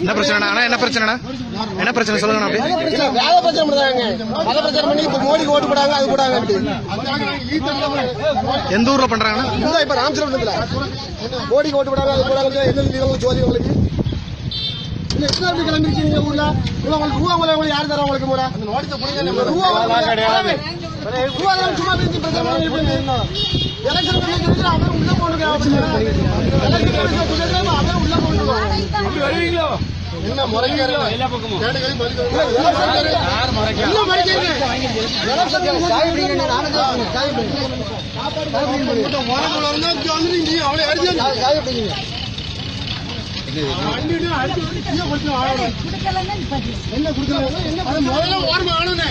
என்ன பிரச்சனை? என்ன பிரச்சனை? என்ன பிரச்சனை சொல்லுங்க. வேலை பிரச்சனை பண்ணாங்க, மத பிரச்சனை பண்ணி இப்ப மோடிக்கு ஓட்டு போடாங்க, அது போடாங்க. எந்த ஊர்ல பண்றாங்கன்னா இப்ப ராமச்சந்திரபுரத்துல மோடிக்கு ஓட்டு போடாங்க, அது போடாங்க. என்ன ஜோதி உங்களுக்கு கிளம்பிருக்கீங்க ஊர்ல? உங்களுக்கு ரூபா உங்களுக்கு யாரு தர உங்களுக்கு ரூபா சும்மா பேசி பிரச்சனை எலெக்ஷன் அவன் உள்ள போட்டு உள்ள போட்டுருவாங்க. என்ன முறைங்க எல்லா பக்கமும் என்ன கொடுக்கல ஓரமா ஆனே